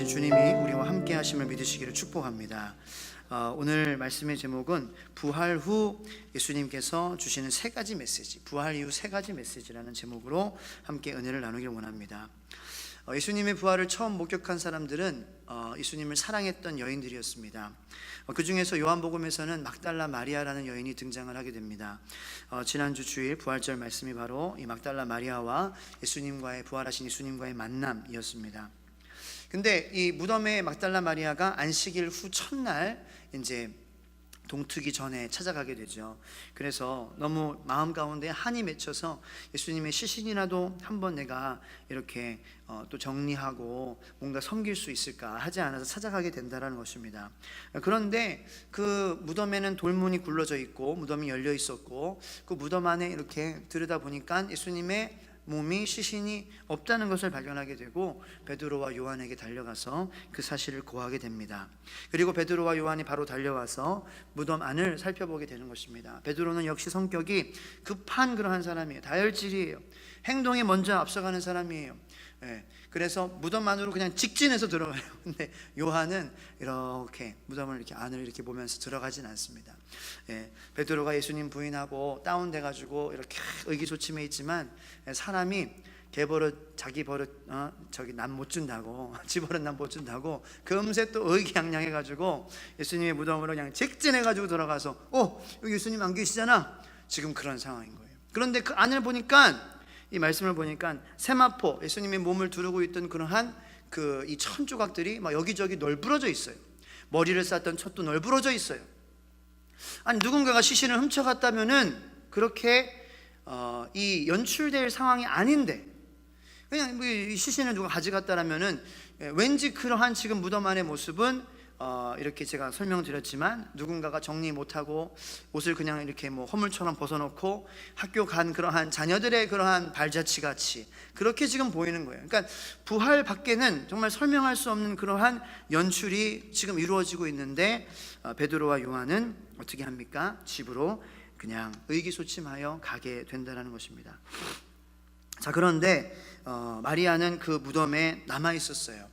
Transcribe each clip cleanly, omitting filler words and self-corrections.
주님이 우리와 함께 하심을 믿으시기를 축복합니다. 오늘 말씀의 제목은 부활 후 예수님께서 주시는 세 가지 메시지, 부활 이후 세 가지 메시지라는 제목으로 함께 은혜를 나누길 원합니다. 예수님의 부활을 처음 목격한 사람들은 예수님을 사랑했던 여인들이었습니다. 그 중에서 요한복음에서는 막달라 마리아라는 여인이 등장을 하게 됩니다. 지난주 주일 부활절 말씀이 바로 이 막달라 마리아와 예수님과의 부활하신 예수님과의 만남이었습니다. 근데 이 무덤에 막달라 마리아가 안식일 후 첫날 이제 동트기 전에 찾아가게 되죠. 그래서 너무 마음 가운데 한이 맺혀서 예수님의 시신이라도 한번 내가 이렇게 또 정리하고 뭔가 섬길 수 있을까 하지 않아서 찾아가게 된다는 것입니다. 그런데 그 무덤에는 돌문이 굴러져 있고 무덤이 열려 있었고 그 무덤 안에 이렇게 들여다보니까 예수님의 몸이 시신이 없다는 것을 발견하게 되고 베드로와 요한에게 달려가서 그 사실을 고하게 됩니다. 그리고 베드로와 요한이 바로 달려와서 무덤 안을 살펴보게 되는 것입니다. 베드로는 역시 성격이 급한 그러한 사람이에요. 다혈질이에요. 행동에 먼저 앞서가는 사람이에요. 그래서 무덤 안으로 그냥 직진해서 들어가요. 근데 요한은 이렇게 무덤을 이렇게 안을 이렇게 보면서 들어가진 않습니다. 베드로가 예수님 부인하고 다운돼 가지고 이렇게 의기소침해 있지만 사람이 개버릇 자기 버릇 저기 남 못 준다고 지 버릇 남 못 준다고 금세 또 의기양양해 가지고 예수님의 무덤으로 그냥 직진해 가지고 들어가서 여기 예수님 안 계시잖아. 지금 그런 상황인 거예요. 그런데 그 안을 보니까 이 말씀을 보니까 세마포 예수님의 몸을 두르고 있던 그러한 이 천 조각들이 막 여기저기 널브러져 있어요. 머리를 쌌던 촛도 널브러져 있어요. 아니 누군가가 시신을 훔쳐갔다면은 그렇게 이 연출될 상황이 아닌데 그냥 이 시신을 누가 가져갔다라면은 왠지 그러한 지금 무덤 안의 모습은 이렇게 제가 설명드렸지만 누군가가 정리 못하고 옷을 그냥 이렇게 뭐 허물처럼 벗어놓고 학교 간 그러한 자녀들의 그러한 발자취 같이 그렇게 지금 보이는 거예요. 그러니까 부활 밖에는 정말 설명할 수 없는 그러한 연출이 지금 이루어지고 있는데 베드로와 요한은 어떻게 합니까? 집으로 그냥 의기소침하여 가게 된다는 것입니다. 자, 그런데 마리아는 그 무덤에 남아 있었어요.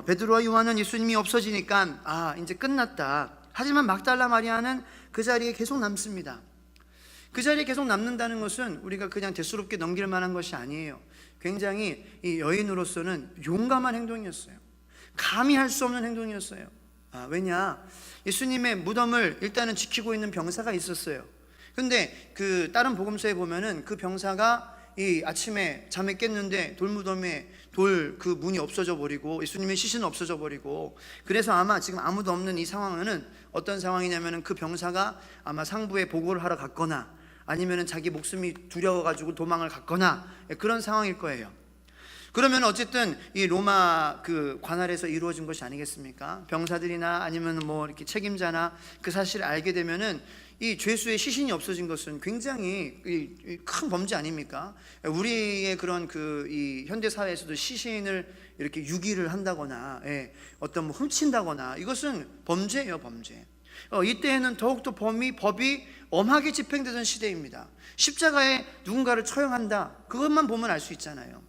베드로와 요한은 예수님이 없어지니까 이제 끝났다. 하지만 막달라 마리아는 그 자리에 계속 남습니다. 그 자리에 계속 남는다는 것은 우리가 그냥 대수롭게 넘길 만한 것이 아니에요. 굉장히 이 여인으로서는 용감한 행동이었어요. 감히 할 수 없는 행동이었어요. 왜냐? 예수님의 무덤을 일단은 지키고 있는 병사가 있었어요. 근데 그 다른 복음서에 보면은 그 병사가 이 아침에 잠에 깼는데 돌무덤에 그 문이 없어져 버리고 예수님의 시신은 없어져 버리고 그래서 아마 지금 아무도 없는 이 상황은 어떤 상황이냐면은 그 병사가 아마 상부에 보고를 하러 갔거나 아니면은 자기 목숨이 두려워가지고 도망을 갔거나 그런 상황일 거예요. 그러면 어쨌든 이 로마 그 관할에서 이루어진 것이 아니겠습니까? 병사들이나 아니면 뭐 이렇게 책임자나 그 사실을 알게 되면은 이 죄수의 시신이 없어진 것은 굉장히 큰 범죄 아닙니까? 우리의 그런 이 현대 사회에서도 시신을 이렇게 유기를 한다거나 어떤 뭐 훔친다거나 이것은 범죄예요, 범죄. 이때에는 더욱더 법이 엄하게 집행되던 시대입니다. 십자가에 누군가를 처형한다. 그것만 보면 알 수 있잖아요.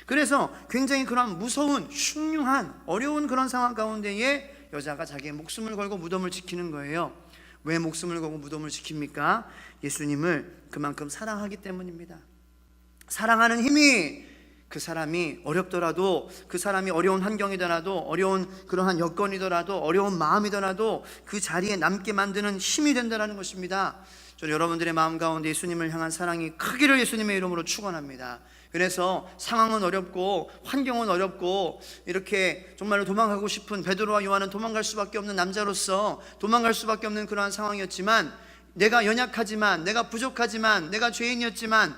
그래서 굉장히 그런 무서운 흉흉한 어려운 그런 상황 가운데에 여자가 자기의 목숨을 걸고 무덤을 지키는 거예요. 왜 목숨을 걸고 무덤을 지킵니까? 예수님을 그만큼 사랑하기 때문입니다. 사랑하는 힘이 그 사람이 어렵더라도 그 사람이 어려운 환경이더라도 어려운 그러한 여건이더라도 어려운 마음이더라도 그 자리에 남게 만드는 힘이 된다는 것입니다. 저는 여러분들의 마음 가운데 예수님을 향한 사랑이 크기를 예수님의 이름으로 축원합니다. 그래서 상황은 어렵고 환경은 어렵고 이렇게 정말로 도망가고 싶은 베드로와 요한은 도망갈 수밖에 없는 남자로서 도망갈 수밖에 없는 그러한 상황이었지만 내가 연약하지만 내가 부족하지만 내가 죄인이었지만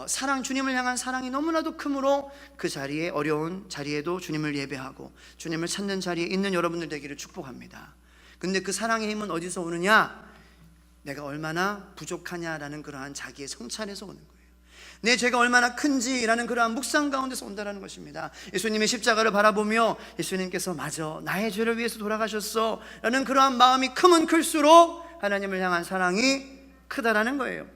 사랑 주님을 향한 사랑이 너무나도 크므로 그 자리에 어려운 자리에도 주님을 예배하고 주님을 찾는 자리에 있는 여러분들 되기를 축복합니다. 근데 그 사랑의 힘은 어디서 오느냐? 내가 얼마나 부족하냐라는 그러한 자기의 성찰에서 오는 거예요. 내 죄가 얼마나 큰지라는 그러한 묵상 가운데서 온다는 것입니다. 예수님의 십자가를 바라보며 예수님께서 맞아 나의 죄를 위해서 돌아가셨어 라는 그러한 마음이 크면 클수록 하나님을 향한 사랑이 크다라는 거예요.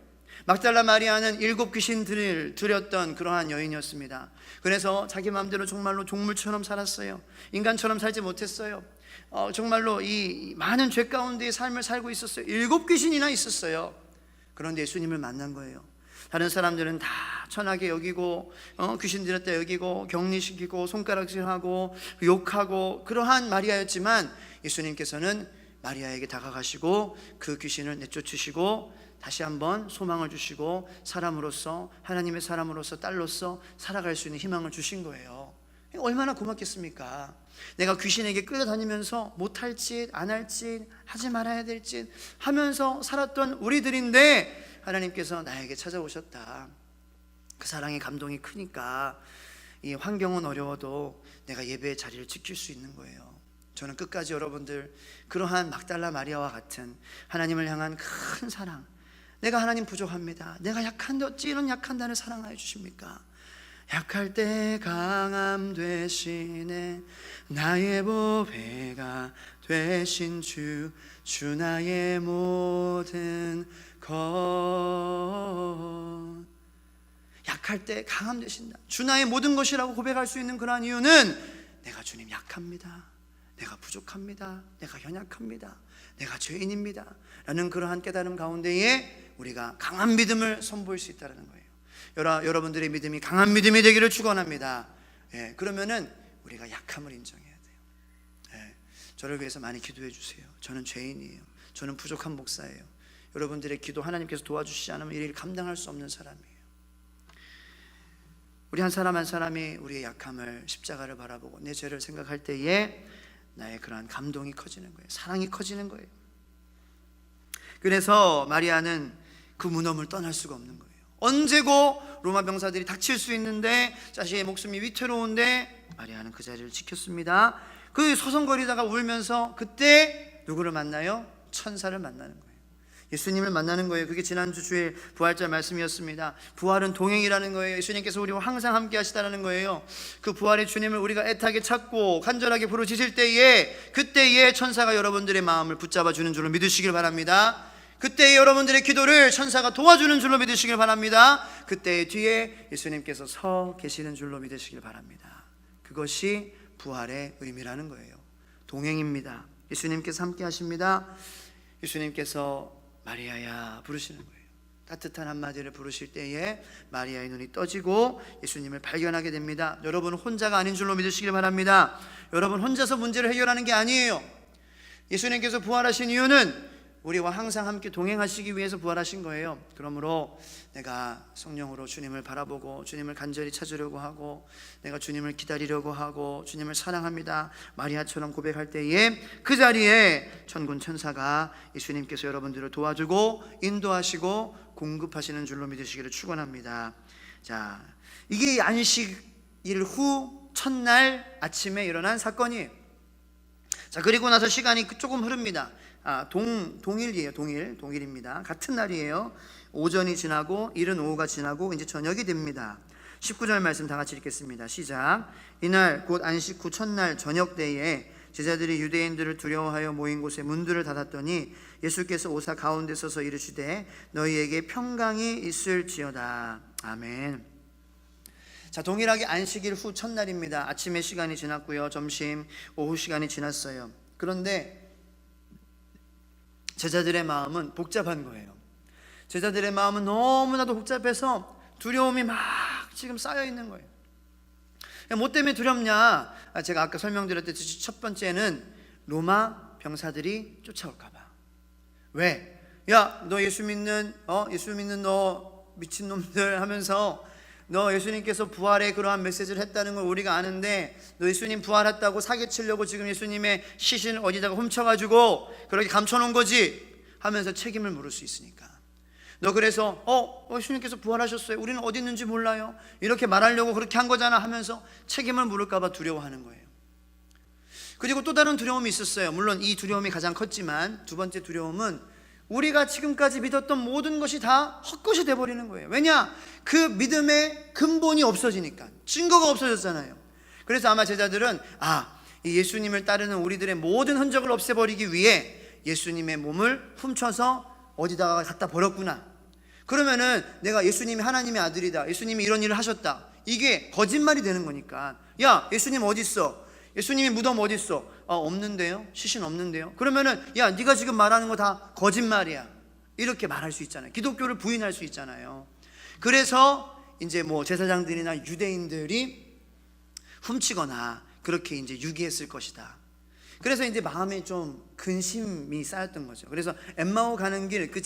막달라 마리아는 7 귀신들을 들였던 그러한 여인이었습니다. 그래서 자기 마음대로 정말로 동물처럼 살았어요. 인간처럼 살지 못했어요. 정말로 이 많은 죄 가운데의 삶을 살고 있었어요. 7 귀신이나 있었어요. 그런데 예수님을 만난 거예요. 다른 사람들은 다 천하게 여기고 귀신 들였다 여기고 격리시키고 손가락질하고 욕하고 그러한 마리아였지만, 예수님께서는 마리아에게 다가가시고 그 귀신을 내쫓으시고 다시 한번 소망을 주시고 사람으로서, 하나님의 사람으로서, 딸로서 살아갈 수 있는 희망을 주신 거예요. 얼마나 고맙겠습니까? 내가 귀신에게 끌려다니면서 못할 짓, 안 할 짓, 하지 말아야 될 짓 하면서 살았던 우리들인데 하나님께서 나에게 찾아오셨다. 그 사랑의 감동이 크니까 이 환경은 어려워도 내가 예배의 자리를 지킬 수 있는 거예요. 저는 끝까지 여러분들 그러한 막달라 마리아와 같은 하나님을 향한 큰 사랑, 내가 하나님 부족합니다, 내가 약한데 어찌 이런 약한 나를 사랑하여 주십니까? 약할 때 강함 되시네 나의 보배가 되신 주 나의 모든 것. 약할 때 강함 되신다, 주 나의 모든 것이라고 고백할 수 있는 그러한 이유는 내가 주님 약합니다, 내가 부족합니다, 내가 연약합니다, 내가 죄인입니다 라는 그러한 깨달음 가운데에 우리가 강한 믿음을 선보일 수 있다는 거예요. 여러분들의 믿음이 강한 믿음이 되기를 축원합니다. 그러면은 우리가 약함을 인정해야 돼요. 저를 위해서 많이 기도해 주세요. 저는 죄인이에요. 저는 부족한 목사예요. 여러분들의 기도 하나님께서 도와주시지 않으면 이 일을 감당할 수 없는 사람이에요. 우리 한 사람 한 사람이 우리의 약함을, 십자가를 바라보고 내 죄를 생각할 때에 나의 그러한 감동이 커지는 거예요. 사랑이 커지는 거예요. 그래서 마리아는 그 무덤을 떠날 수가 없는 거예요. 언제고 로마 병사들이 닥칠 수 있는데, 자신의 목숨이 위태로운데 마리아는 그 자리를 지켰습니다. 그 서성거리다가 울면서 그때 누구를 만나요? 천사를 만나는 거예요. 예수님을 만나는 거예요. 그게 지난주 주일 부활절 말씀이었습니다. 부활은 동행이라는 거예요. 예수님께서 우리와 항상 함께 하시다라는 거예요. 그 부활의 주님을 우리가 애타게 찾고 간절하게 부르짖을 때에, 그때에 천사가 여러분들의 마음을 붙잡아 주는 줄로 믿으시길 바랍니다. 그때에 여러분들의 기도를 천사가 도와주는 줄로 믿으시길 바랍니다. 그때의 뒤에 예수님께서 서 계시는 줄로 믿으시길 바랍니다. 그것이 부활의 의미라는 거예요. 동행입니다. 예수님께서 함께 하십니다. 예수님께서 마리아야 부르시는 거예요. 따뜻한 한마디를 부르실 때에 마리아의 눈이 떠지고 예수님을 발견하게 됩니다. 여러분 혼자가 아닌 줄로 믿으시길 바랍니다. 여러분 혼자서 문제를 해결하는 게 아니에요. 예수님께서 부활하신 이유는 우리와 항상 함께 동행하시기 위해서 부활하신 거예요. 그러므로 내가 성령으로 주님을 바라보고 주님을 간절히 찾으려고 하고 내가 주님을 기다리려고 하고 주님을 사랑합니다 마리아처럼 고백할 때에 그 자리에 천군 천사가 예수님께서 여러분들을 도와주고 인도하시고 공급하시는 줄로 믿으시기를 축원합니다. 자, 이게 안식일 후 첫날 아침에 일어난 사건이에요. 자, 그리고 나서 시간이 조금 흐릅니다. 동일이에요. 동일입니다. 같은 날이에요. 오전이 지나고 이른 오후가 지나고 이제 저녁이 됩니다. 19절 말씀 다 같이 읽겠습니다. 시작. 이날 곧 안식 후 첫날 저녁 때에 제자들이 유대인들을 두려워하여 모인 곳에 문들을 닫았더니 예수께서 오사 가운데 서서 이르시되 너희에게 평강이 있을지어다. 아멘. 자, 동일하게 안식일 후 첫날입니다. 아침의 시간이 지났고요, 점심, 오후 시간이 지났어요. 그런데 제자들의 마음은 복잡한 거예요. 제자들의 마음은 너무나도 복잡해서 두려움이 막 지금 쌓여 있는 거예요. 뭐 때문에 두렵냐? 제가 아까 설명드렸듯이 첫 번째는 로마 병사들이 쫓아올까 봐. 왜? 야, 너 예수 믿는 너 미친놈들 하면서 너 예수님께서 부활의 그러한 메시지를 했다는 걸 우리가 아는데 너 예수님 부활했다고 사기치려고 지금 예수님의 시신을 어디다가 훔쳐가지고 그렇게 감춰놓은 거지 하면서 책임을 물을 수 있으니까. 너 그래서 예수님께서 부활하셨어요, 우리는 어디 있는지 몰라요, 이렇게 말하려고 그렇게 한 거잖아 하면서 책임을 물을까 봐 두려워하는 거예요. 그리고 또 다른 두려움이 있었어요. 물론 이 두려움이 가장 컸지만 두 번째 두려움은 우리가 지금까지 믿었던 모든 것이 다 헛것이 돼버리는 거예요. 왜냐? 그 믿음의 근본이 없어지니까, 증거가 없어졌잖아요. 그래서 아마 제자들은 이 예수님을 따르는 우리들의 모든 흔적을 없애버리기 위해 예수님의 몸을 훔쳐서 어디다가 갖다 버렸구나. 그러면은 내가 예수님이 하나님의 아들이다, 예수님이 이런 일을 하셨다, 이게 거짓말이 되는 거니까. 야, 예수님 어디 있어? 예수님이 무덤 어디 있어? 없는데요. 시신 없는데요. 그러면은 야, 네가 지금 말하는 거 다 거짓말이야, 이렇게 말할 수 있잖아요. 기독교를 부인할 수 있잖아요. 그래서 이제 뭐 제사장들이나 유대인들이 훔치거나 그렇게 이제 유기했을 것이다. 그래서 이제 마음에 좀 근심이 쌓였던 거죠. 그래서 엠마오 가는 길, 그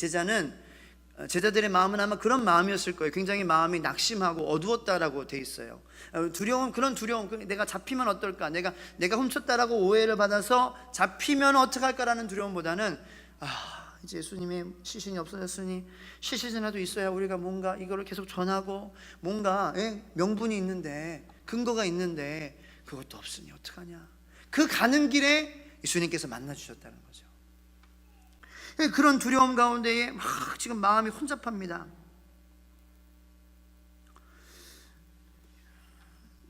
제자들의 마음은 아마 그런 마음이었을 거예요. 굉장히 마음이 낙심하고 어두웠다라고 돼 있어요. 그런 두려움, 내가 잡히면 어떨까, 내가 훔쳤다라고 오해를 받아서 잡히면 어떡할까라는 두려움보다는 이제 예수님의 시신이 없어졌으니 시신이라도 있어야 우리가 뭔가 이거를 계속 전하고 뭔가 명분이 있는데, 근거가 있는데 그것도 없으니 어떡하냐. 그 가는 길에 예수님께서 만나 주셨다는 거죠. 그런 두려움 가운데에 막 지금 마음이 혼잡합니다.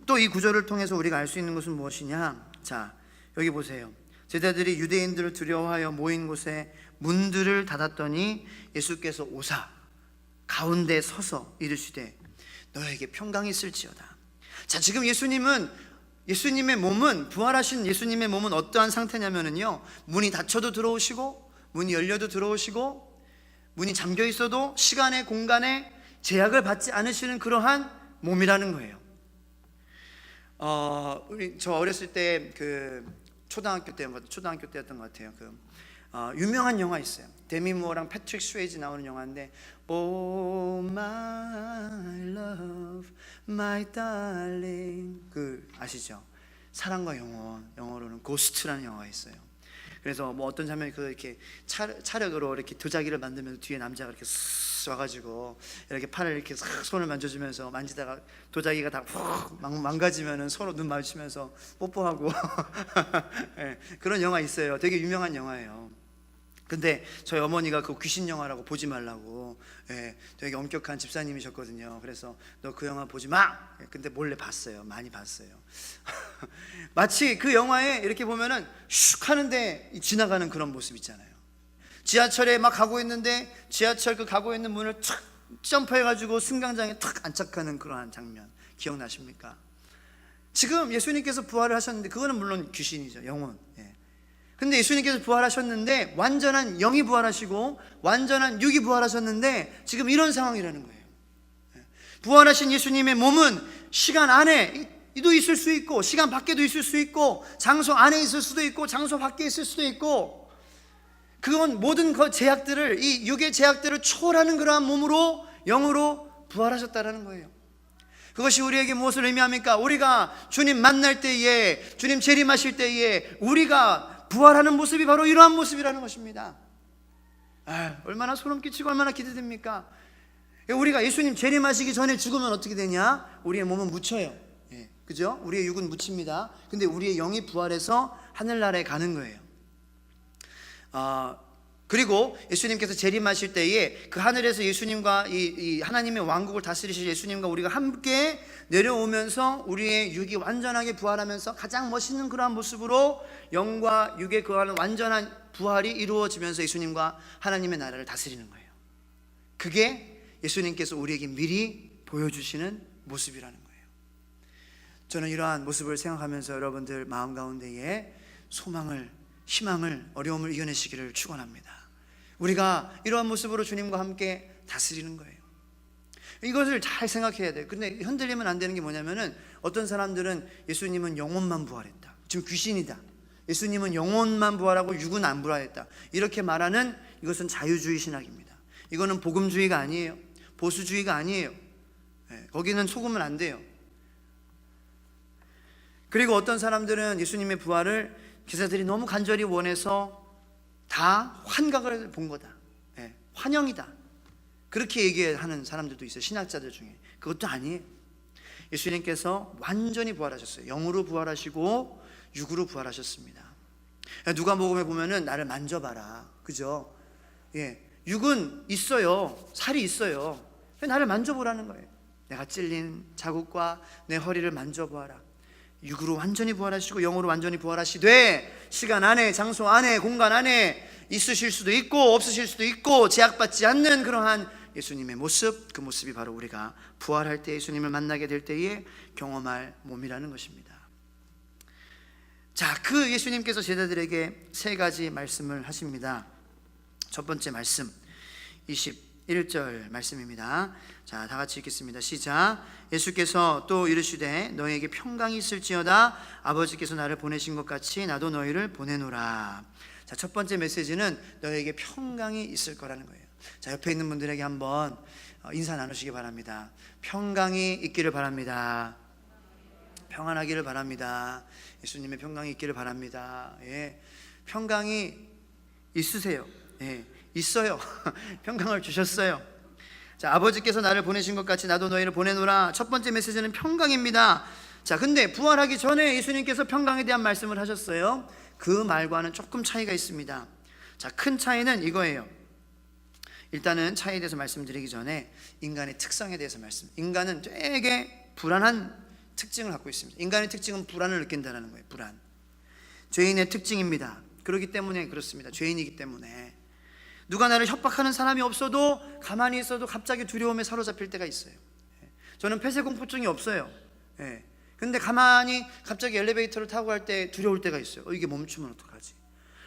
또 이 구절을 통해서 우리가 알 수 있는 것은 무엇이냐? 자, 여기 보세요. 제자들이 유대인들을 두려워하여 모인 곳에 문들을 닫았더니 예수께서 오사 가운데 서서 이르시되 너에게 평강이 있을지어다. 자, 지금 예수님의 몸은, 부활하신 예수님의 몸은 어떠한 상태냐면요, 문이 닫혀도 들어오시고 문이 열려도 들어오시고 문이 잠겨 있어도 시간에 공간에 제약을 받지 않으시는 그러한 몸이라는 거예요. 저 어렸을 때 그 초등학교 때였던 것 같아요. 유명한 영화 있어요. 데미 무어랑 패트릭 스웨이지 나오는 영화인데 Oh my love, my darling, 아시죠? 사랑과 영혼, 영어로는 고스트라는 영화가 있어요. 그래서 뭐 어떤 장면이 이렇게 차력으로 이렇게 도자기를 만들면서 뒤에 남자가 이렇게 쓱 와가지고 이렇게 팔을 이렇게 싹 손을 만져주면서 만지다가 도자기가 다 훅 망가지면은 서로 눈 마주치면서 뽀뽀하고 네, 그런 영화 있어요. 되게 유명한 영화예요. 근데 저희 어머니가 그 귀신 영화라고 보지 말라고 되게 엄격한 집사님이셨거든요. 그래서 너 그 영화 보지 마! 근데 몰래 봤어요. 많이 봤어요. 마치 그 영화에 이렇게 보면은 슉 하는데 지나가는 그런 모습 있잖아요. 지하철에 막 가고 있는데 지하철 가고 있는 문을 탁 점프해가지고 승강장에 탁 안착하는 그러한 장면 기억나십니까? 지금 예수님께서 부활을 하셨는데 그거는 물론 귀신이죠. 영혼. 근데 예수님께서 부활하셨는데 완전한 영이 부활하시고 완전한 육이 부활하셨는데 지금 이런 상황이라는 거예요. 부활하신 예수님의 몸은 시간 안에도 있을 수 있고 시간 밖에도 있을 수 있고 장소 안에 있을 수도 있고 장소 밖에 있을 수도 있고, 그건 모든 그 제약들을, 이 육의 제약들을 초월하는 그러한 몸으로, 영으로 부활하셨다라는 거예요. 그것이 우리에게 무엇을 의미합니까? 우리가 주님 만날 때에, 주님 재림하실 때에 우리가 부활하는 모습이 바로 이러한 모습이라는 것입니다. 얼마나 소름 끼치고 얼마나 기대됩니까? 우리가 예수님 재림하시기 전에 죽으면 어떻게 되냐? 우리의 몸은 묻혀요. 그죠? 우리의 육은 묻힙니다. 근데 우리의 영이 부활해서 하늘나라에 가는 거예요. 그리고 예수님께서 재림하실 때에 그 하늘에서 예수님과 이 하나님의 왕국을 다스리실 예수님과 우리가 함께 내려오면서 우리의 육이 완전하게 부활하면서 가장 멋있는 그러한 모습으로 영과 육의 그러한 완전한 부활이 이루어지면서 예수님과 하나님의 나라를 다스리는 거예요. 그게 예수님께서 우리에게 미리 보여주시는 모습이라는 거예요. 저는 이러한 모습을 생각하면서 여러분들 마음 가운데에 소망을, 희망을, 어려움을 이겨내시기를 축원합니다. 우리가 이러한 모습으로 주님과 함께 다스리는 거예요. 이것을 잘 생각해야 돼요. 근데 흔들리면 안 되는 게 뭐냐면은 어떤 사람들은 예수님은 영혼만 부활했다, 지금 귀신이다, 예수님은 영혼만 부활하고 육은 안 부활했다, 이렇게 말하는, 이것은 자유주의 신학입니다. 이거는 복음주의가 아니에요. 보수주의가 아니에요. 거기는 속으면 안 돼요. 그리고 어떤 사람들은 예수님의 부활을 기사들이 너무 간절히 원해서 다 환각을 본 거다, 환영이다, 그렇게 얘기하는 사람들도 있어요. 신학자들 중에. 그것도 아니에요. 예수님께서 완전히 부활하셨어요. 영으로 부활하시고 육으로 부활하셨습니다. 누가복음에 보면은 나를 만져봐라, 그죠? 육은 있어요. 살이 있어요. 나를 만져보라는 거예요. 내가 찔린 자국과 내 허리를 만져보아라. 육으로 완전히 부활하시고 영으로 완전히 부활하시되 시간 안에, 장소 안에, 공간 안에 있으실 수도 있고 없으실 수도 있고 제약받지 않는 그러한 예수님의 모습, 그 모습이 바로 우리가 부활할 때 예수님을 만나게 될 때에 경험할 몸이라는 것입니다. 자, 그 예수님께서 제자들에게 세 가지 말씀을 하십니다. 첫 번째 말씀 21절 말씀입니다. 자, 다 같이 읽겠습니다. 시작. 예수께서 또 이르시되 너희에게 평강이 있을지어다. 아버지께서 나를 보내신 것 같이 나도 너희를 보내노라. 자, 첫 번째 메시지는 너희에게 평강이 있을 거라는 거예요. 자, 옆에 있는 분들에게 한번 인사 나누시기 바랍니다. 평강이 있기를 바랍니다. 평안하기를 바랍니다. 예수님의 평강이 있기를 바랍니다. 예, 평강이 있으세요. 예, 있어요. 평강을 주셨어요. 자, 아버지께서 나를 보내신 것 같이 나도 너희를 보내노라. 첫 번째 메시지는 평강입니다. 자, 근데 부활하기 전에 예수님께서 평강에 대한 말씀을 하셨어요. 그 말과는 조금 차이가 있습니다. 자, 큰 차이는 이거예요. 일단은 차이에 대해서 말씀드리기 전에 인간의 특성에 대해서 인간은 되게 불안한 특징을 갖고 있습니다. 인간의 특징은 불안을 느낀다는 거예요. 불안. 죄인의 특징입니다. 그렇기 때문에 그렇습니다. 죄인이기 때문에 누가 나를 협박하는 사람이 없어도 가만히 있어도 갑자기 두려움에 사로잡힐 때가 있어요. 저는 폐쇄공포증이 없어요. 근데 가만히 갑자기 엘리베이터를 타고 갈 때 두려울 때가 있어요. 이게 멈추면 어떡하지?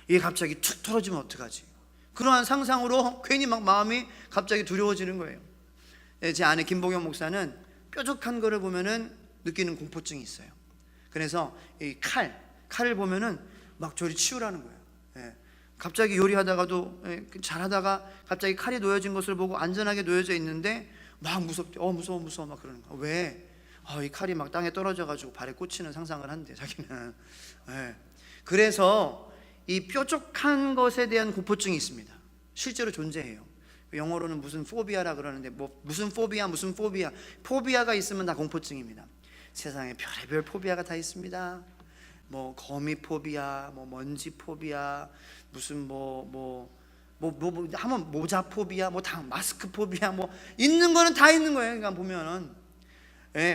이게 갑자기 툭 떨어지면 어떡하지? 그러한 상상으로 괜히 막 마음이 갑자기 두려워지는 거예요. 제 아내 김보경 목사는 뾰족한 거를 보면은 느끼는 공포증이 있어요. 그래서 이 칼을 보면은 막 저리 치우라는 거예요. 갑자기 요리하다가도 잘하다가 갑자기 칼이 놓여진 것을 보고 안전하게 놓여져 있는데 막 무섭게 무서워 막 그러는 거야. 왜? 이 칼이 막 땅에 떨어져가지고 발에 꽂히는 상상을 한대 자기는. 그래서 이 뾰족한 것에 대한 공포증이 있습니다. 실제로 존재해요. 영어로는 무슨 포비아라 그러는데 무슨 포비아 포비아가 있으면 다 공포증입니다. 세상에 별의별 포비아가 다 있습니다. 거미 포비아, 먼지 포비아, 무슨 하면 모자 포비아, 다 마스크 포비아, 있는 거는 다 있는 거예요. 그러니까 보면은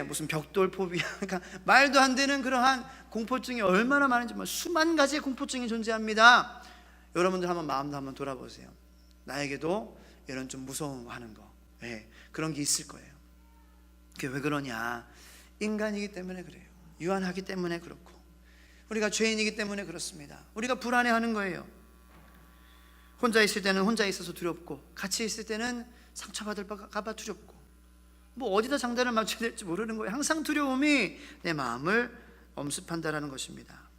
무슨 벽돌 포비아, 그러니까 말도 안 되는 그러한 공포증이 얼마나 많은지 수만 가지의 공포증이 존재합니다. 여러분들 마음도 한번 돌아보세요. 나에게도 이런 좀 무서워하는 거, 그런 게 있을 거예요. 그게 왜 그러냐? 인간이기 때문에 그래요. 유한하기 때문에 그렇고, 우리가 죄인이기 때문에 그렇습니다. 우리가 불안해하는 거예요. 혼자 있을 때는 혼자 있어서 두렵고, 같이 있을 때는 상처받을까 봐 두렵고, 어디다 장단을 맞춰야 될지 모르는 거예요. 항상 두려움이 내 마음을 엄습한다라는 것입니다.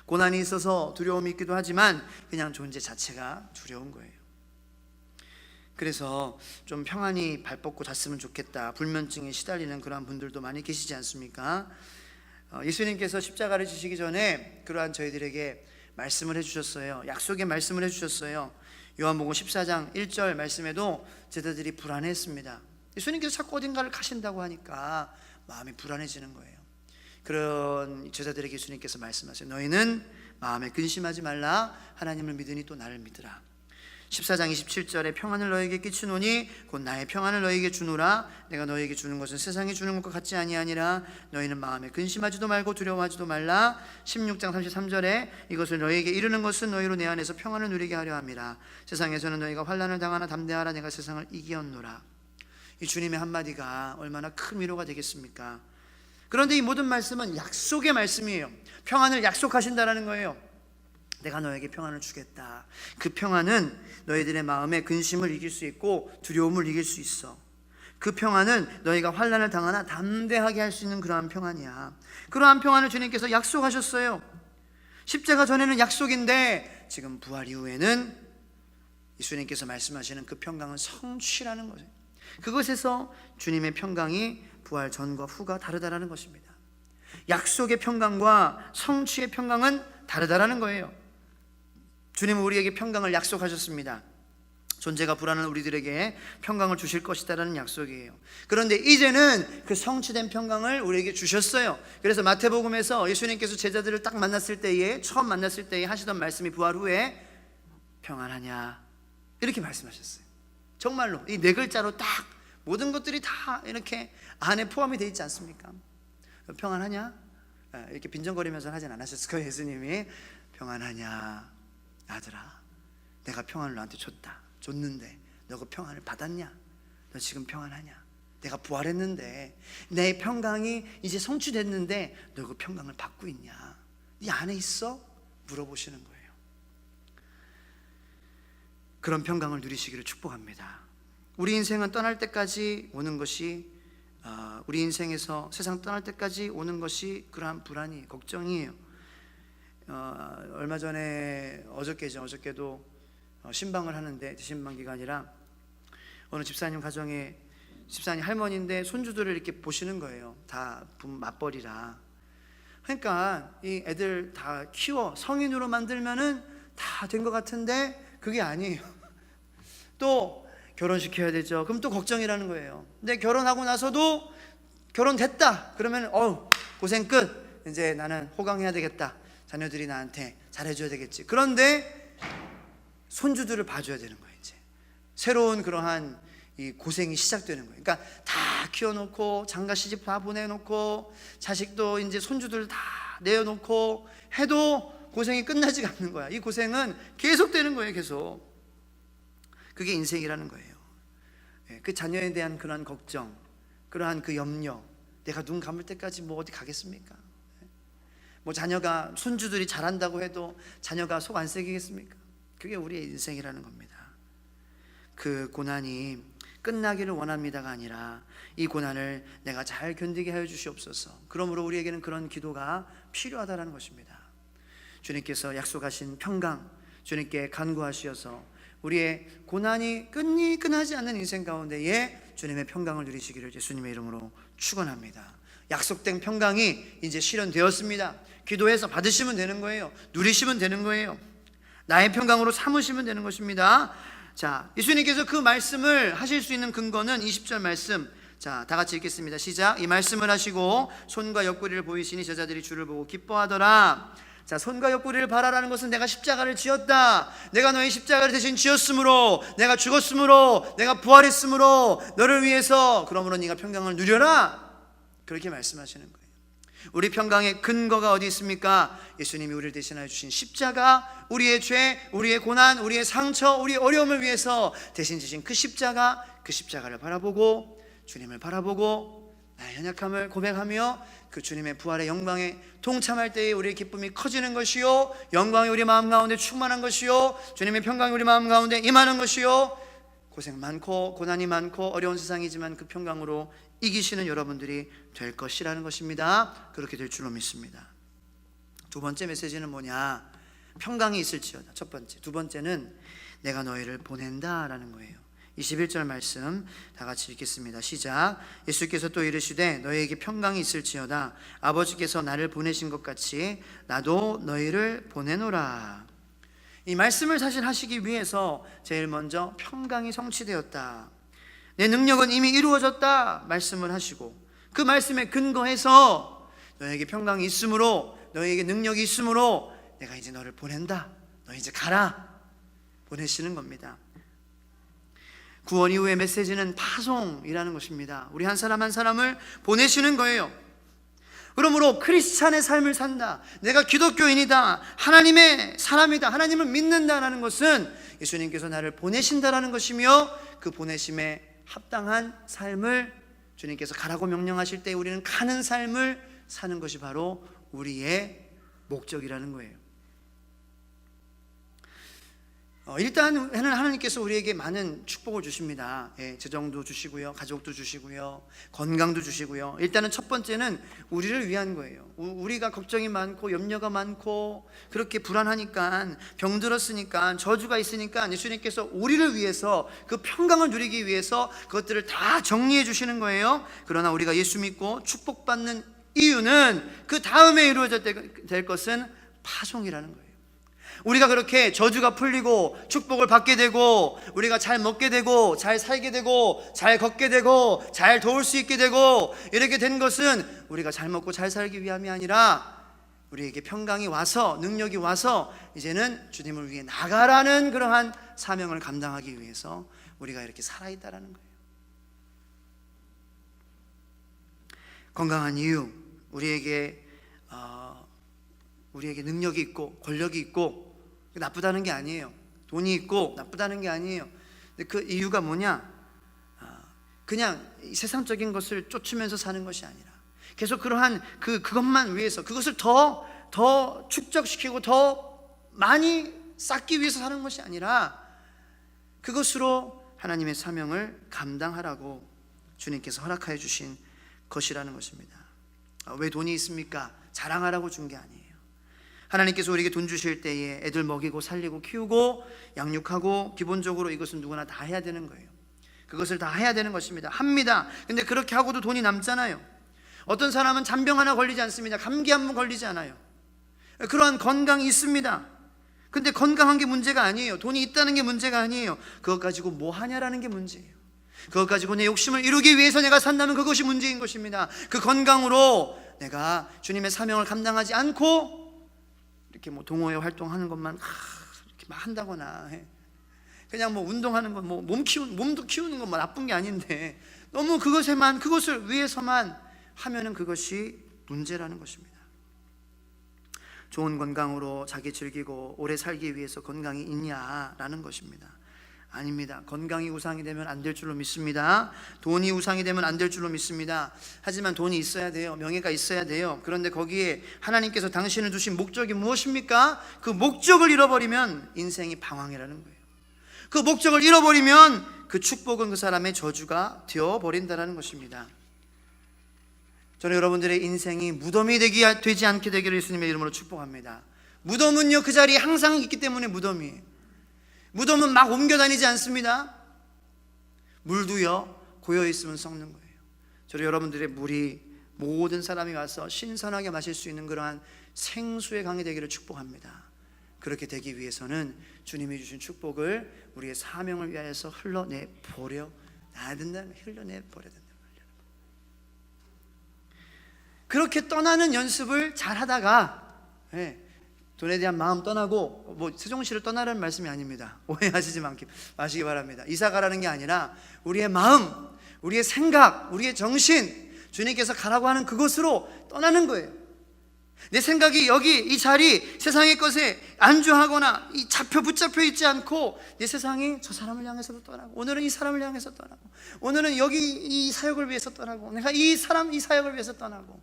고난이 있어서 두려움이 있기도 하지만 그냥 존재 자체가 두려운 거예요. 그래서 좀 평안히 발 뻗고 잤으면 좋겠다, 불면증에 시달리는 그러한 분들도 많이 계시지 않습니까? 예수님께서 십자가를 지시기 전에 그러한 저희들에게 말씀을 해주셨어요. 약속의 말씀을 해주셨어요. 요한복음 14장 1절 말씀에도 제자들이 불안했습니다. 예수님께서 자꾸 어딘가를 가신다고 하니까 마음이 불안해지는 거예요. 그런 제자들에게 예수님께서 말씀하세요. 너희는 마음에 근심하지 말라. 하나님을 믿으니 또 나를 믿으라. 14장 27절에 평안을 너희에게 끼치노니 곧 나의 평안을 너희에게 주노라. 내가 너희에게 주는 것은 세상이 주는 것과 같지 아니하니라. 너희는 마음에 근심하지도 말고 두려워하지도 말라. 16장 33절에 이것을 너희에게 이르는 것은 너희로 내 안에서 평안을 누리게 하려 함이라. 세상에서는 너희가 환난을 당하나 담대하라. 내가 세상을 이기었노라. 이 주님의 한마디가 얼마나 큰 위로가 되겠습니까? 그런데 이 모든 말씀은 약속의 말씀이에요. 평안을 약속하신다라는 거예요. 내가 너에게 평안을 주겠다. 그 평안은 너희들의 마음의 근심을 이길 수 있고 두려움을 이길 수 있어. 그 평안은 너희가 환난을 당하나 담대하게 할 수 있는 그러한 평안이야. 그러한 평안을 주님께서 약속하셨어요. 십자가 전에는 약속인데 지금 부활 이후에는 예수님께서 말씀하시는 그 평강은 성취라는 거예요. 그것에서 주님의 평강이 부활 전과 후가 다르다라는 것입니다. 약속의 평강과 성취의 평강은 다르다라는 거예요. 주님은 우리에게 평강을 약속하셨습니다. 존재가 불안한 우리들에게 평강을 주실 것이다라는 약속이에요. 그런데 이제는 그 성취된 평강을 우리에게 주셨어요. 그래서 마태복음에서 예수님께서 제자들을 딱 만났을 때에, 처음 만났을 때에 하시던 말씀이 부활 후에 평안하냐 이렇게 말씀하셨어요. 정말로 이 네 글자로 딱 모든 것들이 다 이렇게 안에 포함이 되어 있지 않습니까? 평안하냐? 이렇게 빈정거리면서 하진 않으셨을 거예요. 예수님이 평안하냐 아들아, 내가 평안을 너한테 줬는데 너 그 평안을 받았냐? 너 지금 평안하냐? 내가 부활했는데 내 평강이 이제 성취됐는데 너 그 평강을 받고 있냐? 네 안에 있어? 물어보시는 거예요. 그런 평강을 누리시기를 축복합니다. 우리 인생은 떠날 때까지 오는 것이 우리 인생에서 세상 떠날 때까지 오는 것이 그러한 불안이 걱정이에요. 얼마 전에 어저께도 신방을 하는데 대신방 기간이라 어느 집사님 가정에 집사님 할머니인데 손주들을 이렇게 보시는 거예요. 다 맞벌이라. 그러니까 이 애들 다 키워 성인으로 만들면은 다 된 것 같은데 그게 아니에요. 또 결혼시켜야 되죠. 그럼 또 걱정이라는 거예요. 근데 결혼하고 나서도 결혼됐다 그러면 고생 끝. 이제 나는 호강해야 되겠다. 자녀들이 나한테 잘해줘야 되겠지. 그런데 손주들을 봐줘야 되는 거예요. 이제 새로운 그러한 이 고생이 시작되는 거예요. 그러니까 다 키워놓고 장가 시집 다 보내놓고 자식도 이제 손주들 다 내어놓고 해도 고생이 끝나지가 않는 거야. 이 고생은 계속되는 거예요. 계속. 그게 인생이라는 거예요. 그 자녀에 대한 그러한 걱정, 그러한 그 염려, 내가 눈 감을 때까지 뭐 어디 가겠습니까? 뭐 자녀가 손주들이 잘한다고 해도 자녀가 속 안 썩이겠습니까? 그게 우리의 인생이라는 겁니다. 그 고난이 끝나기를 원합니다가 아니라 이 고난을 내가 잘 견디게 하여 주시옵소서. 그러므로 우리에게는 그런 기도가 필요하다는 것입니다. 주님께서 약속하신 평강, 주님께 간구하시어서 우리의 고난이 끝나지 않는 인생 가운데에 주님의 평강을 누리시기를 예수님의 이름으로 축원합니다. 약속된 평강이 이제 실현되었습니다. 기도해서 받으시면 되는 거예요. 누리시면 되는 거예요. 나의 평강으로 삼으시면 되는 것입니다. 자, 예수님께서 그 말씀을 하실 수 있는 근거는 20절 말씀. 자, 다 같이 읽겠습니다. 시작. 이 말씀을 하시고 손과 옆구리를 보이시니 제자들이 주를 보고 기뻐하더라. 자, 손과 옆구리를 바라라는 것은 내가 십자가를 지었다. 내가 너의 십자가를 대신 지었으므로, 내가 죽었으므로, 내가 부활했으므로 너를 위해서, 그러므로 네가 평강을 누려라. 그렇게 말씀하시는 거예요. 우리 평강의 근거가 어디 있습니까? 예수님이 우리를 대신하여 주신 십자가, 우리의 죄, 우리의 고난, 우리의 상처, 우리의 어려움을 위해서 대신 지신 그 십자가, 그 십자가를 바라보고 주님을 바라보고 나의 연약함을 고백하며 그 주님의 부활의 영광에 동참할 때에 우리의 기쁨이 커지는 것이요, 영광이 우리 마음 가운데 충만한 것이요, 주님의 평강이 우리 마음 가운데 임하는 것이요, 고생 많고 고난이 많고 어려운 세상이지만 그 평강으로 이기시는 여러분들이 될 것이라는 것입니다. 그렇게 될 줄로 믿습니다. 두 번째 메시지는 뭐냐? 평강이 있을지어다. 첫 번째. 두 번째는 내가 너희를 보낸다라는 거예요. 21절 말씀 다 같이 읽겠습니다. 시작. 예수께서 또 이르시되 너희에게 평강이 있을지어다. 아버지께서 나를 보내신 것 같이 나도 너희를 보내노라. 이 말씀을 사실 하시기 위해서 제일 먼저 평강이 성취되었다, 내 능력은 이미 이루어졌다 말씀을 하시고, 그 말씀에 근거해서 너에게 평강이 있으므로, 너에게 능력이 있으므로 내가 이제 너를 보낸다, 너 이제 가라, 보내시는 겁니다. 구원 이후의 메시지는 파송이라는 것입니다. 우리 한 사람 한 사람을 보내시는 거예요. 그러므로 크리스찬의 삶을 산다, 내가 기독교인이다, 하나님의 사람이다, 하나님을 믿는다라는 것은 예수님께서 나를 보내신다라는 것이며, 그 보내심에 합당한 삶을 주님께서 가라고 명령하실 때 우리는 가는 삶을 사는 것이 바로 우리의 목적이라는 거예요. 일단은 하나님께서 우리에게 많은 축복을 주십니다. 재정도 주시고요, 가족도 주시고요, 건강도 주시고요. 일단은 첫 번째는 우리를 위한 거예요. 우리가 걱정이 많고 염려가 많고 그렇게 불안하니까, 병들었으니까, 저주가 있으니까 예수님께서 우리를 위해서 그 평강을 누리기 위해서 그것들을 다 정리해 주시는 거예요. 그러나 우리가 예수 믿고 축복받는 이유는 그 다음에 이루어져야 될 것은 파송이라는 거예요. 우리가 그렇게 저주가 풀리고 축복을 받게 되고, 우리가 잘 먹게 되고 잘 살게 되고 잘 걷게 되고 잘 도울 수 있게 되고 이렇게 된 것은 우리가 잘 먹고 잘 살기 위함이 아니라 우리에게 평강이 와서, 능력이 와서 이제는 주님을 위해 나가라는 그러한 사명을 감당하기 위해서 우리가 이렇게 살아있다라는 거예요. 건강한 이유, 우리에게 능력이 있고 권력이 있고 나쁘다는 게 아니에요. 돈이 있고 나쁘다는 게 아니에요. 근데 그 이유가 뭐냐? 그냥 세상적인 것을 쫓으면서 사는 것이 아니라 계속 그러한 그것만 위해서 그것을 더 축적시키고 더 많이 쌓기 위해서 사는 것이 아니라 그것으로 하나님의 사명을 감당하라고 주님께서 허락하여 주신 것이라는 것입니다. 왜 돈이 있습니까? 자랑하라고 준 게 아니에요. 하나님께서 우리에게 돈 주실 때에 애들 먹이고 살리고 키우고 양육하고 기본적으로 이것은 누구나 다 해야 되는 거예요. 그것을 다 해야 되는 것입니다. 합니다. 근데 그렇게 하고도 돈이 남잖아요. 어떤 사람은 잔병 하나 걸리지 않습니다. 감기 한 번 걸리지 않아요. 그러한 건강이 있습니다. 근데 건강한 게 문제가 아니에요. 돈이 있다는 게 문제가 아니에요. 그것 가지고 뭐 하냐라는 게 문제예요. 그것 가지고 내 욕심을 이루기 위해서 내가 산다면 그것이 문제인 것입니다. 그 건강으로 내가 주님의 사명을 감당하지 않고 이렇게 뭐 동호회 활동하는 것만 이렇게 막 한다거나 해. 그냥 뭐 운동하는 건 뭐 몸도 키우는 건 뭐 나쁜 게 아닌데 너무 그것을 위해서만 하면은 그것이 문제라는 것입니다. 좋은 건강으로 자기 즐기고 오래 살기 위해서 건강이 있냐라는 것입니다. 아닙니다. 건강이 우상이 되면 안 될 줄로 믿습니다. 돈이 우상이 되면 안 될 줄로 믿습니다. 하지만 돈이 있어야 돼요. 명예가 있어야 돼요. 그런데 거기에 하나님께서 당신을 두신 목적이 무엇입니까? 그 목적을 잃어버리면 인생이 방황이라는 거예요. 그 목적을 잃어버리면 그 축복은 그 사람의 저주가 되어버린다는 것입니다. 저는 여러분들의 인생이 무덤이 되지 않게 되기를 예수님의 이름으로 축복합니다. 무덤은요, 그 자리에 항상 있기 때문에 무덤이에요. 무덤은 막 옮겨 다니지 않습니다. 물도요, 고여 있으면 썩는 거예요. 저는 여러분들의 물이 모든 사람이 와서 신선하게 마실 수 있는 그러한 생수의 강이 되기를 축복합니다. 그렇게 되기 위해서는 주님이 주신 축복을 우리의 사명을 위하여서 흘러내버려야 된다. 흘려내버려야 된다. 그렇게 떠나는 연습을 잘 하다가 돈에 대한 마음 떠나고 뭐 세종시를 떠나라는 말씀이 아닙니다. 오해하시지 마시기 바랍니다. 이사 가라는 게 아니라 우리의 마음, 우리의 생각, 우리의 정신, 주님께서 가라고 하는 그곳으로 떠나는 거예요. 내 생각이 여기 이 자리 세상의 것에 안주하거나 붙잡혀 있지 않고 내 세상이 저 사람을 향해서도 떠나고 오늘은 이 사람을 향해서 떠나고 오늘은 여기 이 사역을 위해서 떠나고 내가 이 사역을 위해서 떠나고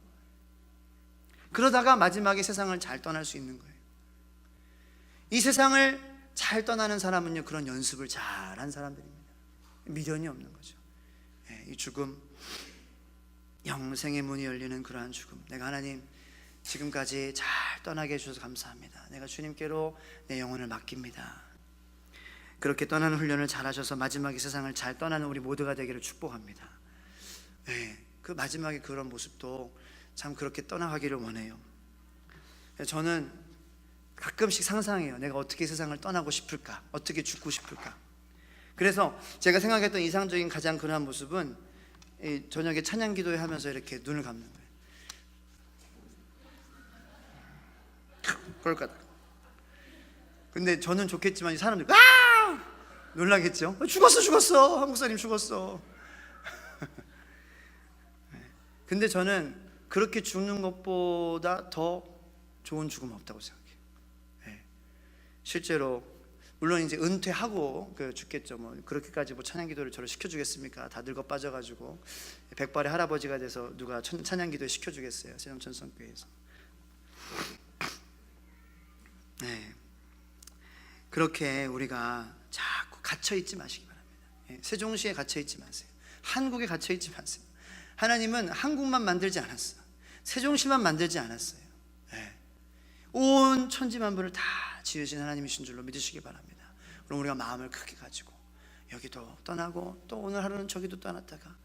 그러다가 마지막에 세상을 잘 떠날 수 있는 거예요. 이 세상을 잘 떠나는 사람은요, 그런 연습을 잘한 사람들입니다. 미련이 없는 거죠. 이 죽음, 영생의 문이 열리는 그러한 죽음. 내가 하나님 지금까지 잘 떠나게 해주셔서 감사합니다. 내가 주님께로 내 영혼을 맡깁니다. 그렇게 떠나는 훈련을 잘하셔서 마지막에 세상을 잘 떠나는 우리 모두가 되기를 축복합니다. 그 마지막에 그런 모습도 참 그렇게 떠나가기를 원해요. 저는 가끔씩 상상해요. 내가 어떻게 세상을 떠나고 싶을까? 어떻게 죽고 싶을까? 그래서 제가 생각했던 이상적인 가장 그러한 모습은 저녁에 찬양 기도회 하면서 이렇게 눈을 감는 거예요. 그럴까? 근데 저는 좋겠지만 이 사람들 놀라겠죠? 죽었어 한국 사람 죽었어. 근데 저는 그렇게 죽는 것보다 더 좋은 죽음 없다고 생각해요. 실제로 물론 이제 은퇴하고 죽겠죠. 뭐 그렇게까지 뭐 찬양기도를 저를 시켜주겠습니까? 다 늙어 빠져가지고 백발의 할아버지가 돼서 누가 찬양기도를 시켜주겠어요? 세종천성교회에서. 그렇게 우리가 자꾸 갇혀있지 마시기 바랍니다. 세종시에 갇혀있지 마세요. 한국에 갇혀있지 마세요. 하나님은 한국만 만들지 않았어요. 세종시만 만들지 않았어요. 온 천지만물을 다 지으신 하나님이신 줄로 믿으시기 바랍니다. 그럼 우리가 마음을 크게 가지고 여기도 떠나고 또 오늘 하루는 저기도 떠났다가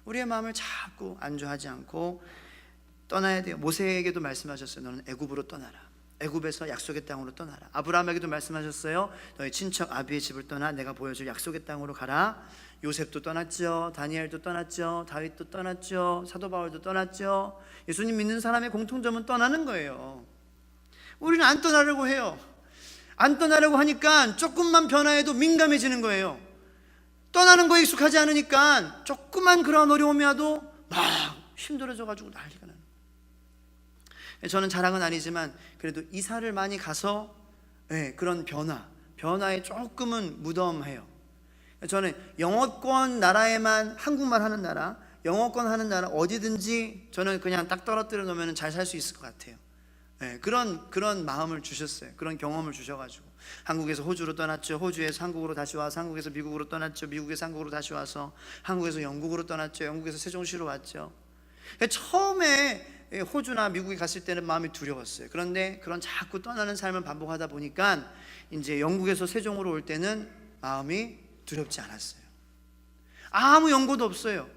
우리의 마음을 자꾸 안주하지 않고 떠나야 돼요. 모세에게도 말씀하셨어요. 너는 애굽으로 떠나라. 애굽에서 약속의 땅으로 떠나라. 아브라함에게도 말씀하셨어요. 너희 친척 아비의 집을 떠나 내가 보여줄 약속의 땅으로 가라. 요셉도 떠났죠. 다니엘도 떠났죠. 다윗도 떠났죠. 사도 바울도 떠났죠. 예수님 믿는 사람의 공통점은 떠나는 거예요. 우리는 안 떠나려고 해요. 안 떠나려고 하니까 조금만 변화해도 민감해지는 거예요. 떠나는 거에 익숙하지 않으니까 조금만 그런 어려움이 와도 막 힘들어져가지고 난리가 나는 거예요. 저는 자랑은 아니지만 그래도 이사를 많이 가서 그런 변화에 조금은 무덤해요. 저는 영어권 나라에만 한국말 하는 나라, 영어권 하는 나라 어디든지 저는 그냥 딱 떨어뜨려 놓으면 잘 살 수 있을 것 같아요. 네, 그런 마음을 주셨어요. 그런 경험을 주셔가지고 한국에서 호주로 떠났죠. 호주에서 한국으로 다시 와서 한국에서 미국으로 떠났죠. 미국에서 한국으로 다시 와서 한국에서 영국으로 떠났죠. 영국에서 세종시로 왔죠. 처음에 호주나 미국에 갔을 때는 마음이 두려웠어요. 그런데 그런 자꾸 떠나는 삶을 반복하다 보니까 이제 영국에서 세종으로 올 때는 마음이 두렵지 않았어요. 아무 연고도 없어요.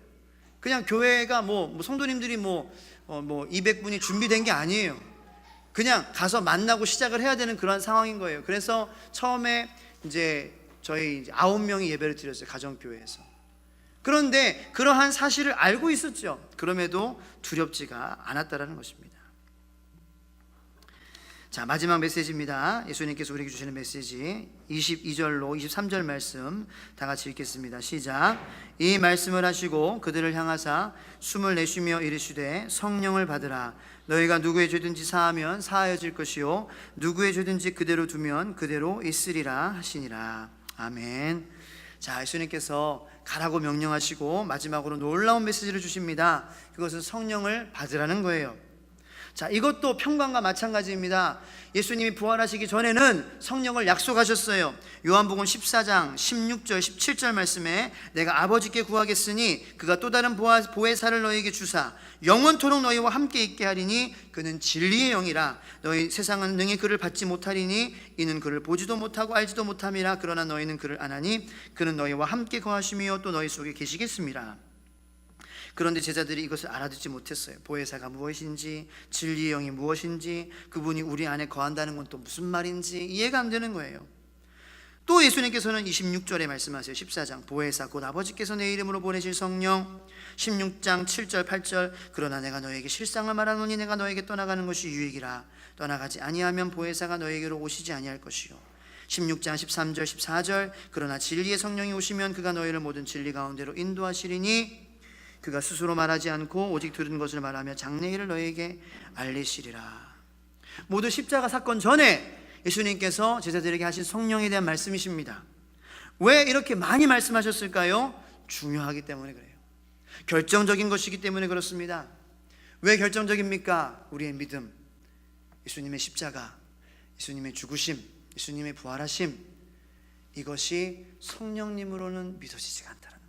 그냥 교회가 성도님들이 200분이 준비된 게 아니에요. 그냥 가서 만나고 시작을 해야 되는 그런 상황인 거예요. 그래서 처음에 이제 저희 9명이 예배를 드렸어요. 가정교회에서. 그런데 그러한 사실을 알고 있었죠. 그럼에도 두렵지가 않았다라는 것입니다. 자, 마지막 메시지입니다. 예수님께서 우리에게 주시는 메시지 22절로 23절 말씀 다 같이 읽겠습니다. 시작. 이 말씀을 하시고 그들을 향하사 숨을 내쉬며 이르시되 성령을 받으라. 너희가 누구의 죄든지 사하면 사하여질 것이요 누구의 죄든지 그대로 두면 그대로 있으리라 하시니라. 아멘. 자, 예수님께서 가라고 명령하시고 마지막으로 놀라운 메시지를 주십니다. 그것은 성령을 받으라는 거예요. 자, 이것도 평강과 마찬가지입니다. 예수님이 부활하시기 전에는 성령을 약속하셨어요. 요한복음 14장 16절 17절 말씀에 내가 아버지께 구하겠으니 그가 또 다른 보혜사를 너희에게 주사 영원토록 너희와 함께 있게 하리니 그는 진리의 영이라. 너희 세상은 능히 그를 받지 못하리니 이는 그를 보지도 못하고 알지도 못함이라. 그러나 너희는 그를 아나니 그는 너희와 함께 거하시며 또 너희 속에 계시겠습니다. 그런데 제자들이 이것을 알아듣지 못했어요. 보혜사가 무엇인지, 진리의 영이 무엇인지, 그분이 우리 안에 거한다는 건 또 무슨 말인지 이해가 안 되는 거예요. 또 예수님께서는 26절에 말씀하세요. 14장 보혜사 곧 아버지께서 내 이름으로 보내실 성령. 16장 7절 8절 그러나 내가 너에게 실상을 말하노니 내가 너에게 떠나가는 것이 유익이라. 떠나가지 아니하면 보혜사가 너에게로 오시지 아니할 것이요. 16장 13절 14절 그러나 진리의 성령이 오시면 그가 너희를 모든 진리 가운데로 인도하시리니 그가 스스로 말하지 않고 오직 들은 것을 말하며 장래일을 너희에게 알리시리라. 모두 십자가 사건 전에 예수님께서 제자들에게 하신 성령에 대한 말씀이십니다. 왜 이렇게 많이 말씀하셨을까요? 중요하기 때문에 그래요. 결정적인 것이기 때문에 그렇습니다. 왜 결정적입니까? 우리의 믿음, 예수님의 십자가, 예수님의 죽으심, 예수님의 부활하심, 이것이 성령님으로는 믿어지지가 않다는 거예요.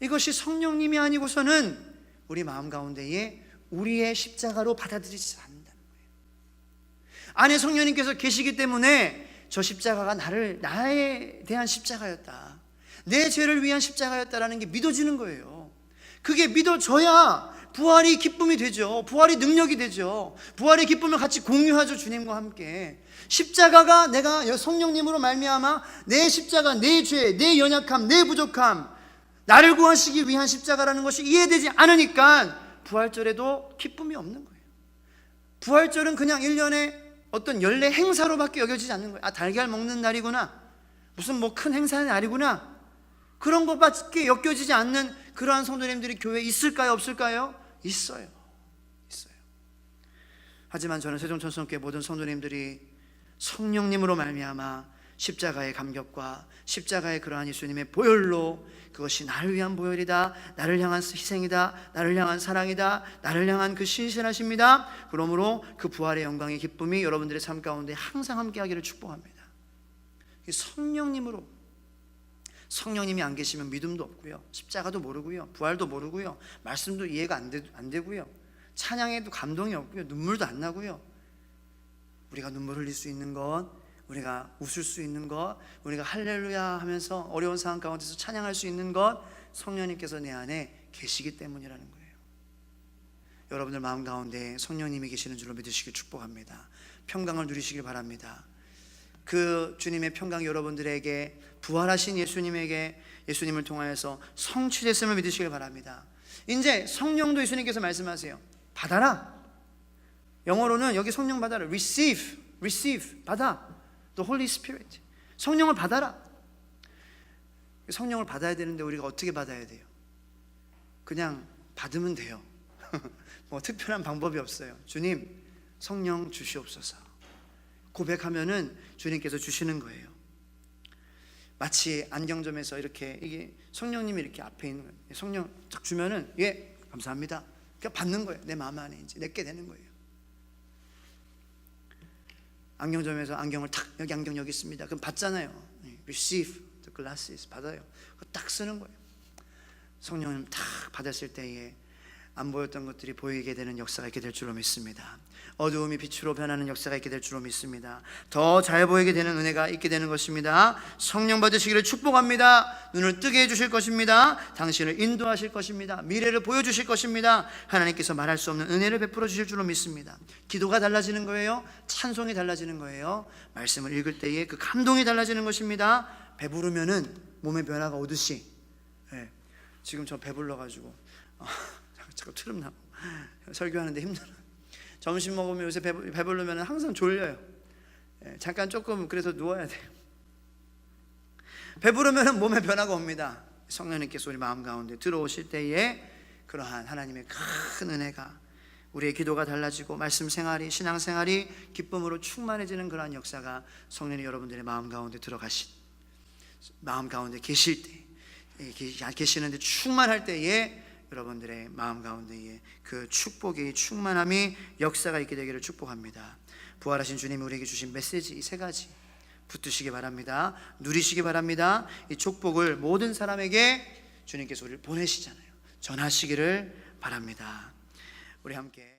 이것이 성령님이 아니고서는 우리 마음 가운데에 우리의 십자가로 받아들이지 않는다는 거예요. 안에 성령님께서 계시기 때문에 저 십자가가 나에 대한 십자가였다, 내 죄를 위한 십자가였다라는 게 믿어지는 거예요. 그게 믿어져야 부활이 기쁨이 되죠. 부활이 능력이 되죠. 부활의 기쁨을 같이 공유하죠. 주님과 함께. 십자가가 내가 성령님으로 말미암아 내 십자가, 내 죄, 내 연약함, 내 부족함, 나를 구하시기 위한 십자가라는 것이 이해되지 않으니까 부활절에도 기쁨이 없는 거예요. 부활절은 그냥 1년에 어떤 연례 행사로밖에 여겨지지 않는 거예요. 아, 달걀 먹는 날이구나, 무슨 큰 행사의 날이구나, 그런 것밖에 엮여지지 않는 그러한 성도님들이 교회에 있을까요? 없을까요? 있어요. 하지만 저는 세종천성교회 모든 성도님들이 성령님으로 말미암아 십자가의 감격과 십자가의 그러한 예수님의 보혈로, 그것이 나를 위한 보혈이다, 나를 향한 희생이다, 나를 향한 사랑이다, 나를 향한 그 신실하십니다. 그러므로 그 부활의 영광의 기쁨이 여러분들의 삶 가운데 항상 함께하기를 축복합니다. 성령님으로, 성령님이 안 계시면 믿음도 없고요, 십자가도 모르고요, 부활도 모르고요, 말씀도 이해가 안 되고요, 찬양에도 감동이 없고요, 눈물도 안 나고요. 우리가 눈물 흘릴 수 있는 것, 우리가 웃을 수 있는 것, 우리가 할렐루야 하면서 어려운 상황 가운데서 찬양할 수 있는 것, 성령님께서 내 안에 계시기 때문이라는 거예요. 여러분들 마음 가운데 성령님이 계시는 줄로 믿으시길 축복합니다. 평강을 누리시길 바랍니다. 그 주님의 평강이 여러분들에게, 부활하신 예수님에게, 예수님을 통하여서 성취됐음을 믿으시길 바랍니다. 이제 성령도 예수님께서 말씀하세요. 받아라. 영어로는 여기 성령 받아라, receive, 받아. The Holy Spirit, 성령을 받아라. 성령을 받아야 되는데 우리가 어떻게 받아야 돼요? 그냥 받으면 돼요. 뭐 특별한 방법이 없어요. 주님, 성령 주시옵소서. 고백하면은 주님께서 주시는 거예요. 마치 안경점에서 이렇게 이게 성령님이 이렇게 앞에 있는 거예요. 성령 딱 주면은 예 감사합니다. 그냥 받는 거예요. 내 마음 안에 이제 내게 되는 거예요. 안경점에서 안경을 탁 여기 안경 여기 있습니다. 그럼 받잖아요. Receive the glasses 받아요. 그거 딱 쓰는 거예요. 성령님 탁 받았을 때에 안 보였던 것들이 보이게 되는 역사가 있게 될 줄로 믿습니다. 어두움이 빛으로 변하는 역사가 있게 될 줄로 믿습니다. 더 잘 보이게 되는 은혜가 있게 되는 것입니다. 성령 받으시기를 축복합니다. 눈을 뜨게 해주실 것입니다. 당신을 인도하실 것입니다. 미래를 보여주실 것입니다. 하나님께서 말할 수 없는 은혜를 베풀어 주실 줄로 믿습니다. 기도가 달라지는 거예요. 찬송이 달라지는 거예요. 말씀을 읽을 때에 그 감동이 달라지는 것입니다. 배부르면은 몸의 변화가 오듯이 지금 저 배불러가지고 자꾸 트름 나고 설교하는데 힘들어. 점심 먹으면 요새 배부르면 항상 졸려요. 잠깐 조금 그래서 누워야 돼요. 배부르면 몸에 변화가 옵니다. 성령님께서 우리 마음 가운데 들어오실 때에 그러한 하나님의 큰 은혜가 우리의 기도가 달라지고 말씀 생활이 신앙 생활이 기쁨으로 충만해지는 그러한 역사가 성령이 여러분들의 마음 가운데 들어가신 마음 가운데 계실 때 계시는데 충만할 때에 여러분들의 마음 가운데에 그 축복이 충만함이 역사가 있게 되기를 축복합니다. 부활하신 주님이 우리에게 주신 메시지 이 세 가지 붙드시기 바랍니다. 누리시기 바랍니다. 이 축복을 모든 사람에게 주님께서 우리를 보내시잖아요. 전하시기를 바랍니다. 우리 함께